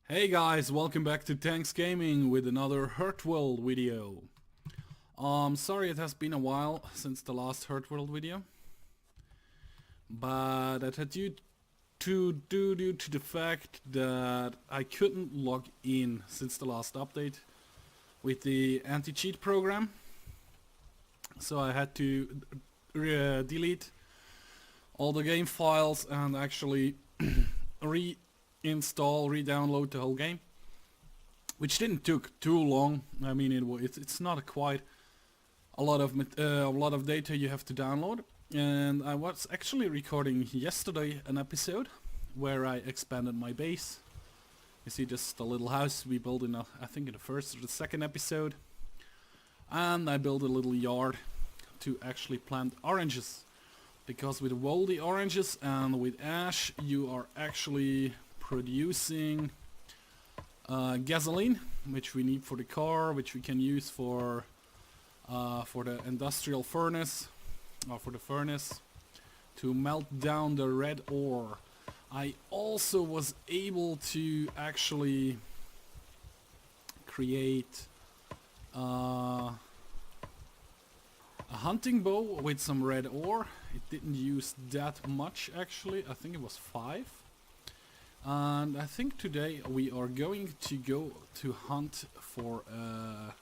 Hey guys, welcome back to Tanks Gaming with another Hurtworld video. Sorry it has been a while since the last Hurtworld video, but that had due to the fact that I couldn't log in since the last update with the anti-cheat program, so I had to delete all the game files and actually re-download the whole game, which didn't took too long. I mean, it's not quite a lot of data you have to download. And I was actually recording yesterday an episode where I expanded my base. You see, just a little house we built in I think in the first or the second episode, and I built a little yard to actually plant oranges. Because with Woldy oranges and with ash, you are actually producing gasoline, which we need for the car, which we can use for the industrial furnace, or for the furnace, to melt down the red ore. I also was able to actually create a hunting bow with some red ore. It didn't use that much actually. I think it was 5. And I think today we are going to go to hunt for a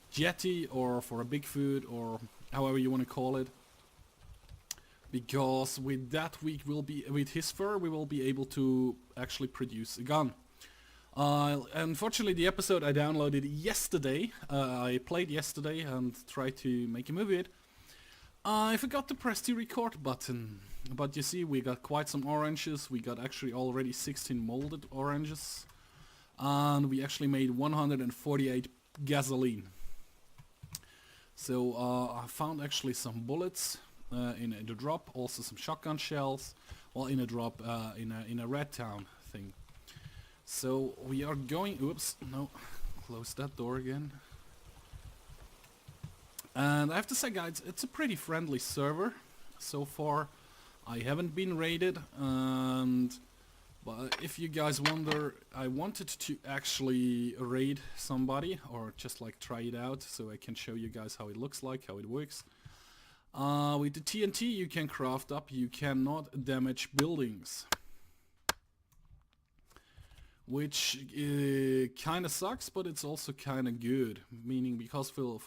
jetty or for a Bigfoot or however you want to call it. Because with that with his fur we will be able to actually produce a gun. Unfortunately, the episode I downloaded yesterday, I played yesterday and tried to make a movie it. I forgot to press the record button, but you see we got quite some oranges. We got actually already 16 molded oranges, and we actually made 148 gasoline. So I found actually some bullets in the drop, also some shotgun shells, well in a drop in a red town thing. So we are going, oops, no, close that door again. And I have to say guys, it's a pretty friendly server so far. I haven't been raided, but if you guys wonder, I wanted to actually raid somebody or just like try it out so I can show you guys how it looks like, how it works. With the TNT you can craft up, you cannot damage buildings. Which kinda sucks, but it's also kinda good. Meaning because for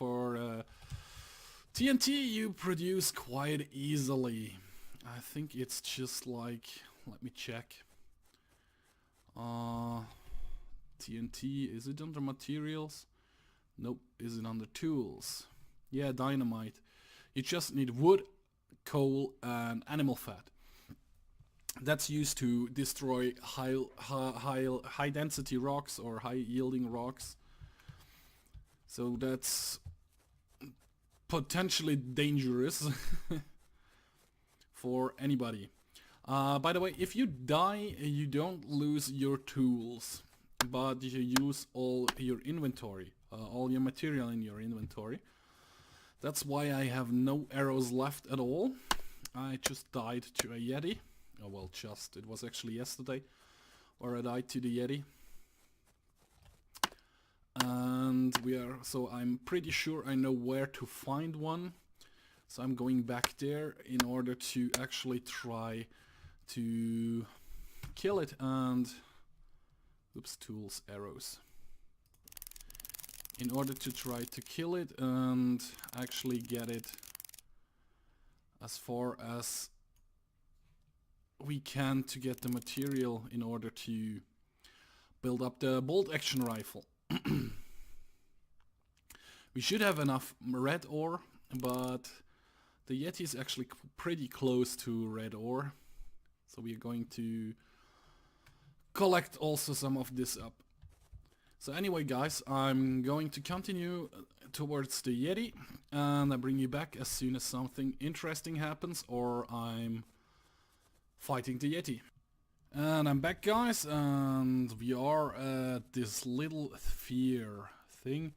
TNT you produce quite easily. I think it's just like, let me check. TNT, is it under materials? Nope, is it under tools? Yeah, dynamite. You just need wood, coal and animal fat. That's used to destroy high density rocks or high yielding rocks. So that's potentially dangerous for anybody. By the way, if you die, you don't lose your tools, but you use all your inventory, all your material in your inventory. That's why I have no arrows left at all. I just died to a Yeti. Oh well, it was actually yesterday where I died to the Yeti. And so I'm pretty sure I know where to find one. So I'm going back there in order to actually try to kill it and, oops, tools, arrows. In order to try to kill it and actually get it as far as we can to get the material in order to build up the bolt action rifle. We should have enough red ore, but the Yeti is actually pretty close to red ore, so we're going to collect also some of this up. So anyway guys, I'm going to continue towards the Yeti and I bring you back as soon as something interesting happens or I'm fighting the Yeti. And I'm back guys, and we are at this little sphere thing.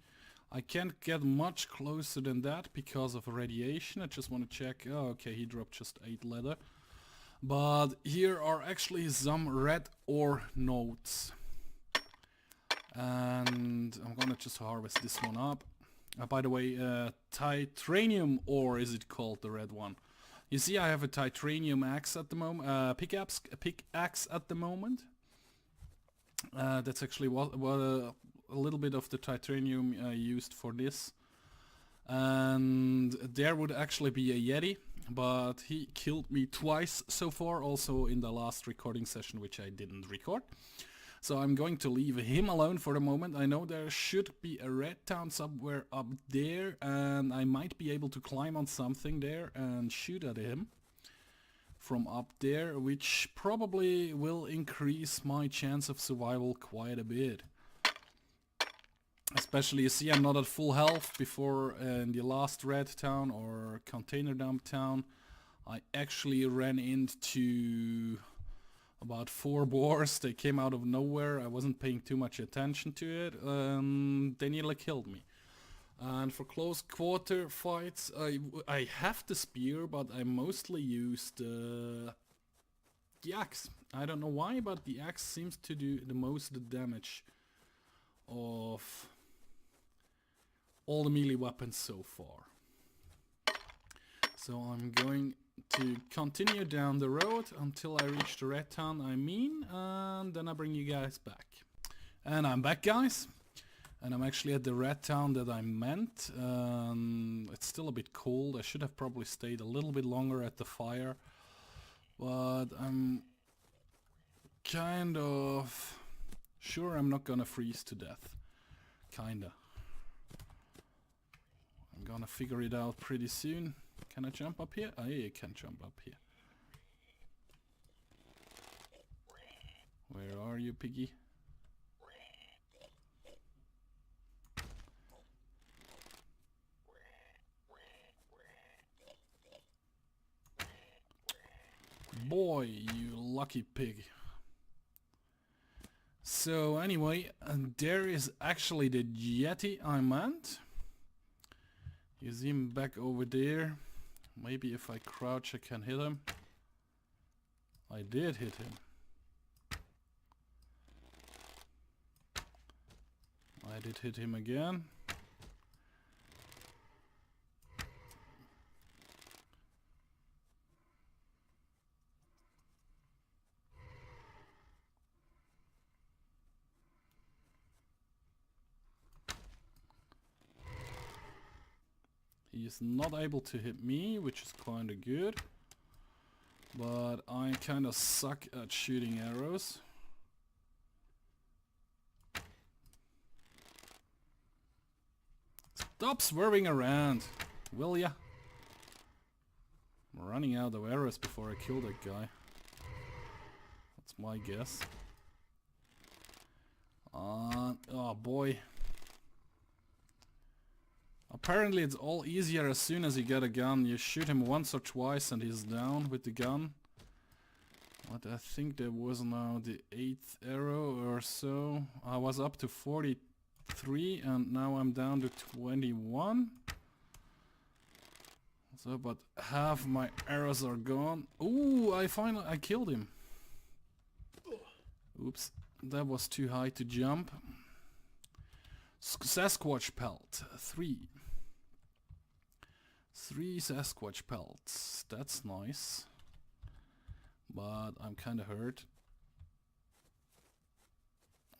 I can't get much closer than that because of radiation. I just want to check. Oh, okay, he dropped just 8 leather. But here are actually some red ore nodes. And I'm gonna just harvest this one up. By the way, titanium ore is it called, the red one. You see I have a titanium axe at the moment, pickaxe at the moment. That's actually what a little bit of the titanium used for this. And there would actually be a Yeti, but he killed me twice so far, also in the last recording session, which I didn't record. So I'm going to leave him alone for the moment. I know there should be a red town somewhere up there, and I might be able to climb on something there and shoot at him from up there, which probably will increase my chance of survival quite a bit. Especially, you see I'm not at full health. Before in the last red town or container dump town, I actually ran into about 4 boars. They came out of nowhere. I wasn't paying too much attention to it. They nearly killed me. And for close quarter fights, I have the spear, but I mostly used the axe. I don't know why, but the axe seems to do the most damage of all the melee weapons so far. So I'm going to continue down the road until I reach the red town, and then I bring you guys back. And I'm back, guys. And I'm actually at the red town that I meant. It's still a bit cold. I should have probably stayed a little bit longer at the fire. But I'm kind of sure I'm not gonna freeze to death. Kinda. I'm gonna figure it out pretty soon. Can I jump up here? Oh, yeah, you can jump up here. Where are you, piggy? Boy, you lucky pig. So anyway, there is actually the Yeti I meant. You see him back over there. Maybe if I crouch I can hit him. I did hit him. I did hit him again. He is not able to hit me, which is kinda good. But I kinda suck at shooting arrows. Stop swerving around, will ya? I'm running out of arrows before I kill that guy. That's my guess. Oh boy. Apparently it's all easier as soon as you get a gun. You shoot him once or twice and he's down with the gun. But I think there was now the 8th arrow or so. I was up to 43 and now I'm down to 21. So about half my arrows are gone. Ooh, I killed him. Oops, that was too high to jump. Sasquach pelt, 3. 3 Sasquach pelts, that's nice. But I'm kinda hurt.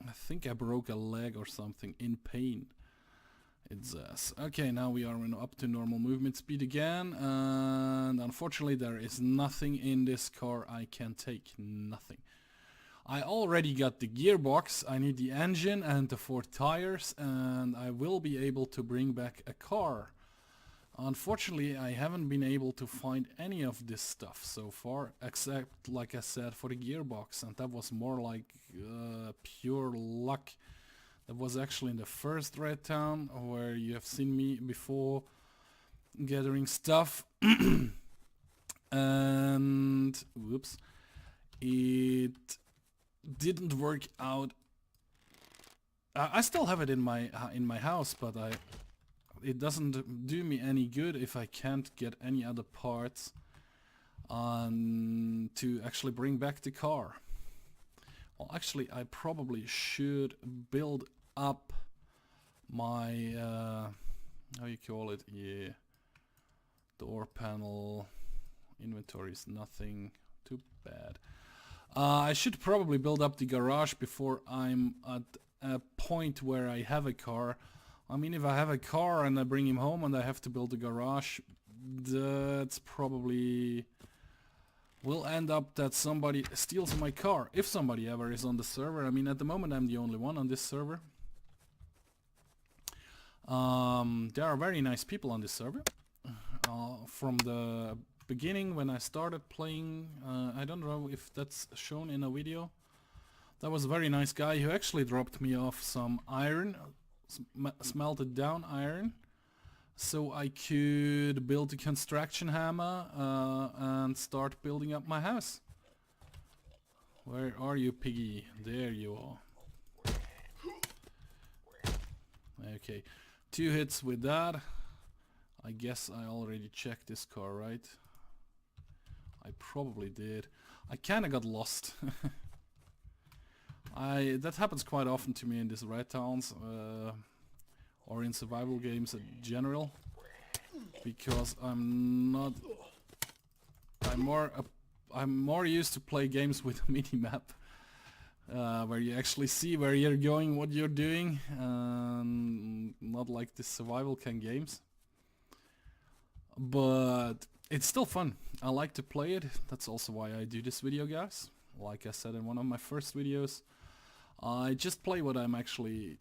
I think I broke a leg or something, in pain. It says. Okay, now we are up to normal movement speed again, and unfortunately there is nothing in this car I can take, nothing. I already got the gearbox, I need the engine and the 4 tires, and I will be able to bring back a car. Unfortunately, I haven't been able to find any of this stuff so far, except, like I said, for the gearbox, and that was more like pure luck. That was actually in the first red town, where you have seen me before gathering stuff. And whoops, it didn't work out. I still have it in my house, but it doesn't do me any good if I can't get any other parts to actually bring back the car. Well, actually, I probably should build up my how you call it, yeah, door panel. Inventory is nothing, too bad. I should probably build up the garage before I'm at a point where I have a car. I mean, if I have a car and I bring him home and I have to build a garage, that's probably will end up that somebody steals my car, if somebody ever is on the server. I mean, at the moment I'm the only one on this server. There are very nice people on this server. From the beginning when I started playing, I don't know if that's shown in a video. That was a very nice guy who actually dropped me off some iron, smelted down iron, so I could build a construction hammer and start building up my house. Where are you, piggy? There you are. Okay, 2 hits with that. I guess I already checked this car, right? I probably did. I kinda got lost. That happens quite often to me in these red towns, or in survival games in general, because I'm more used to play games with a mini-map, where you actually see where you're going, what you're doing, not like the survival kind games. But it's still fun. I like to play it. That's also why I do this video, guys. Like I said in one of my first videos, I just play what I'm actually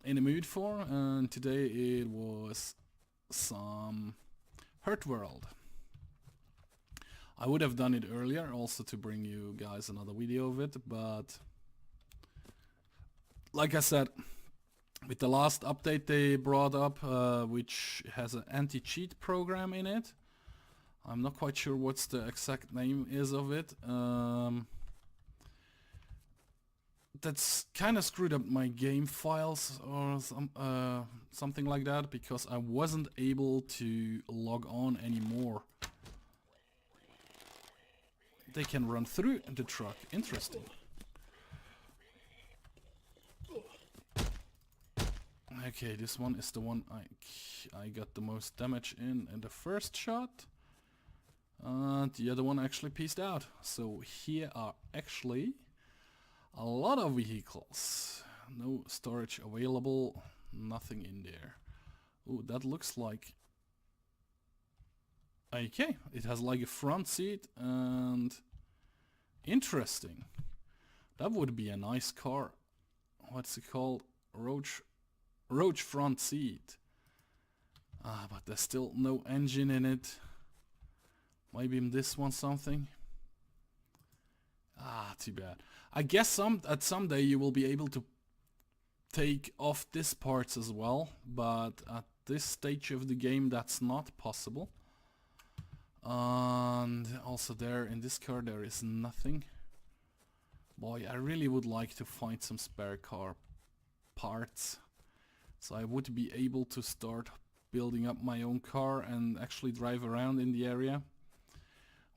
in the mood for, and today it was some Hurtworld. I would have done it earlier also to bring you guys another video of it, but like I said, with the last update they brought up, which has an anti-cheat program in it. I'm not quite sure what's the exact name is of it. That's kind of screwed up my game files or something like that, because I wasn't able to log on anymore. They can run through the truck. Interesting. Okay, this one is the one I got the most damage in the first shot. The other one actually pieced out. So here are actually a lot of vehicles. No storage available, nothing in there. Ooh, that looks like... Okay, it has like a front seat and... Interesting. That would be a nice car. What's it called? Roach front seat. But there's still no engine in it. Maybe in this one something. Too bad. I guess at some day you will be able to take off these parts as well, but at this stage of the game that's not possible. And also there in this car there is nothing. Boy, I really would like to find some spare car parts, so I would be able to start building up my own car and actually drive around in the area,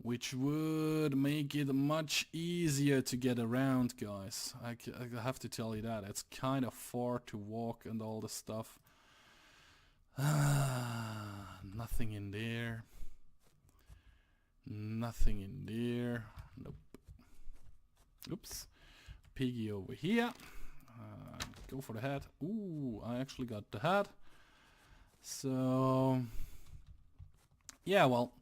which would make it much easier to get around, guys. I have to tell you that. It's kind of far to walk and all the stuff. Nothing in there. Nothing in there. Nope. Oops. Piggy over here. Go for the hat. Ooh, I actually got the hat. So... yeah, well...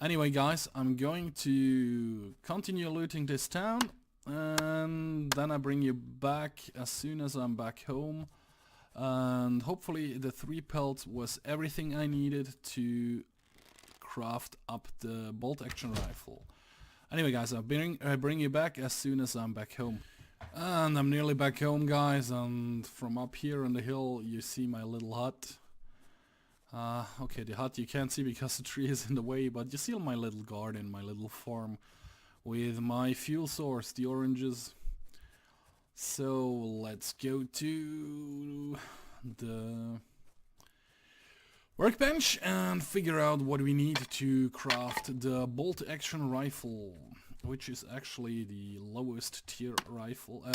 anyway, guys, I'm going to continue looting this town, and then I bring you back as soon as I'm back home. And hopefully the 3 pelts was everything I needed to craft up the bolt action rifle. Anyway, guys, I bring you back as soon as I'm back home. And I'm nearly back home, guys, and from up here on the hill you see my little hut. Okay, the hut you can't see because the tree is in the way, but you see my little garden, my little farm with my fuel source, the oranges. So let's go to the workbench and figure out what we need to craft the bolt action rifle, which is actually the lowest tier rifle,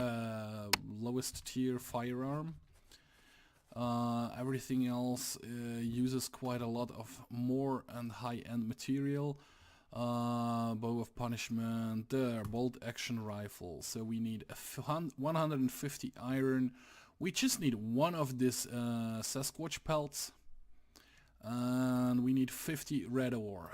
lowest tier firearm. Everything else uses quite a lot of more and high-end material. Bow of punishment, there, bolt action rifle. So we need 150 iron. We just need one of these Sasquach pelts. And we need 50 red ore.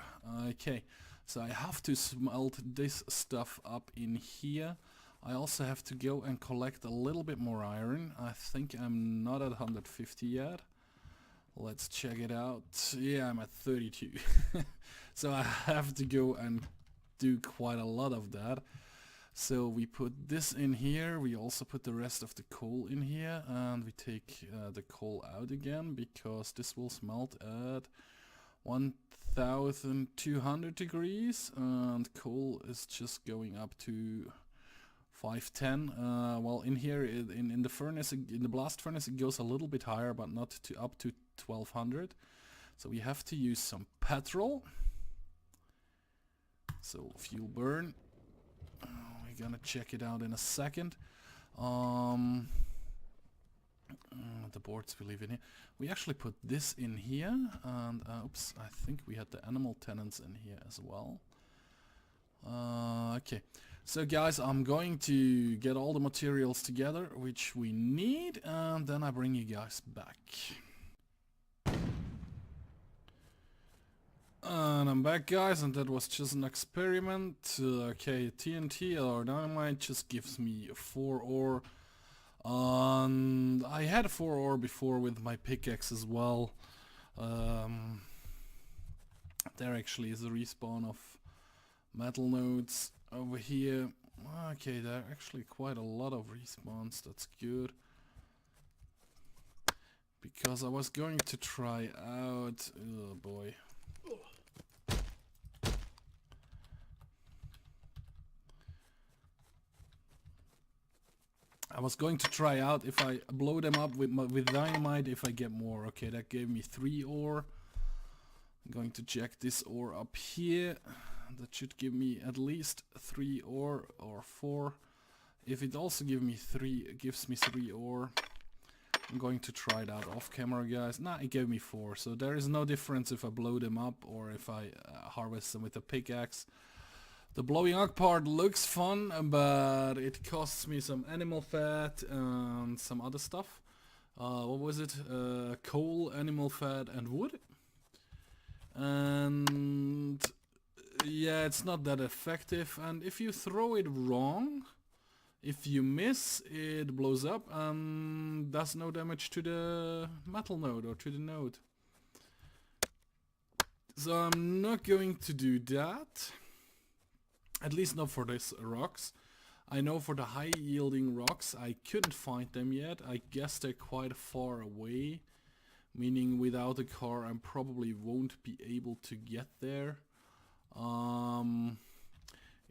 Okay, so I have to smelt this stuff up in here. I also have to go and collect a little bit more iron. I think I'm not at 150 yet. Let's check it out. Yeah, I'm at 32. So I have to go and do quite a lot of that. So we put this in here. We also put the rest of the coal in here. And we take the coal out again, because this will smelt at 1200 degrees. And coal is just going up to 510. Well, in here, in the furnace, in the blast furnace, it goes a little bit higher, but not to up to 1200. So we have to use some petrol. So fuel burn. We're gonna check it out in a second. The boards we leave in here. We actually put this in here, and oops, I think we had the animal tenants in here as well. Okay. So guys, I'm going to get all the materials together which we need, and then I bring you guys back. And I'm back, guys, and that was just an experiment. Okay, TNT or dynamite just gives me 4 ore. And I had 4 ore before with my pickaxe as well. There actually is a respawn of metal nodes over here. Okay, there are actually quite a lot of respawns. That's good. Because I was going to try out... oh boy. I was going to try out if I blow them up with dynamite, if I get more. Okay, that gave me 3 ore. I'm going to jack this ore up here. That should give me at least 3 ore or 4. If it also gives me 3 ore, I'm going to try it out off camera, guys. Nah, it gave me 4, so there is no difference if I blow them up or if I harvest them with a pickaxe. The blowing up part looks fun, but it costs me some animal fat and some other stuff. What was it? Coal, animal fat and wood. And yeah, it's not that effective, and if you throw it wrong, if you miss, it blows up and does no damage to the metal node or to the node. So I'm not going to do that. At least not for these rocks. I know for the high yielding rocks I couldn't find them yet. I guess they're quite far away. Meaning without a car I probably won't be able to get there.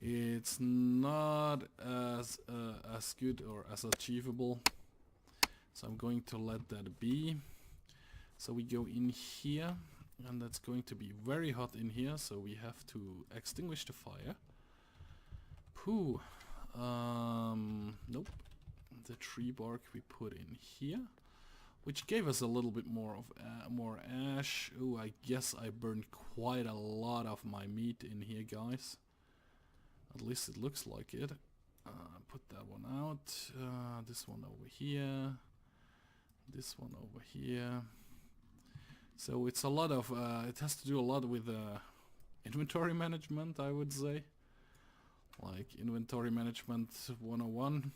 It's not as good or as achievable. So I'm going to let that be. So we go in here, and that's going to be very hot in here, so we have to extinguish the fire. Pooh. Nope. The tree bark we put in here, which gave us a little bit more of more ash. Oh, I guess I burned quite a lot of my meat in here, guys. At least it looks like it. Put that one out. This one over here. This one over here. So it's a lot of. It has to do a lot with inventory management, I would say. Like inventory management 101.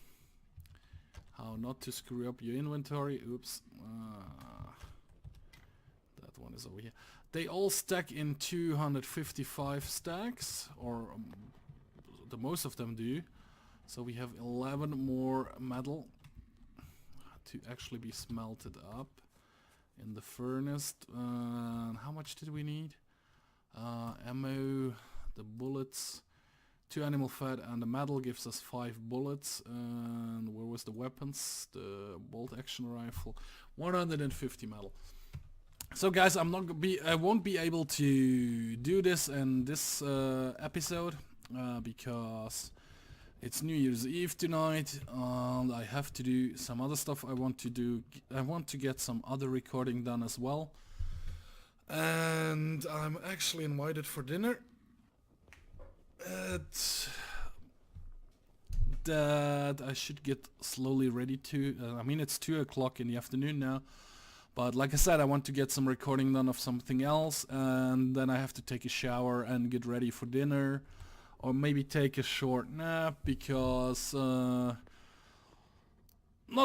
How not to screw up your inventory. Oops. That one is over here. They all stack in 255 stacks, or the most of them do. So we have 11 more metal to actually be smelted up in the furnace. How much did we need? Ammo, the bullets. 2 animal fat, and the metal gives us 5 bullets. And where was the weapons? The bolt action rifle, 150 metal. So guys, I won't be able to do this in this episode because It's New Year's Eve tonight, and I have to do some other stuff I want to do. I want to get some other recording done as well. And I'm actually invited for dinner that I should get slowly ready to. I mean, it's 2 o'clock in the afternoon now. But like I said, I want to get some recording done of something else, and then I have to take a shower and get ready for dinner. Or maybe take a short nap, because not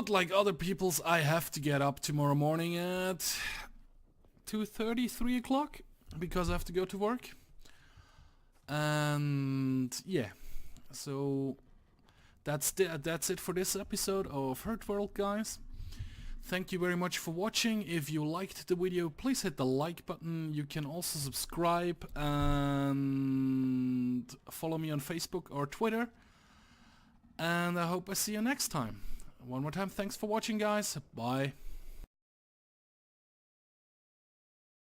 like other people's, I have to get up tomorrow morning at 2:30, 3 o'clock, because I have to go to work. And yeah, so that's it for this episode of Hurtworld, guys. Thank you very much for watching. If you liked the video, please hit the like button. You can also subscribe and follow me on Facebook or Twitter. And I hope I see you next time. One more time, thanks for watching, guys. Bye.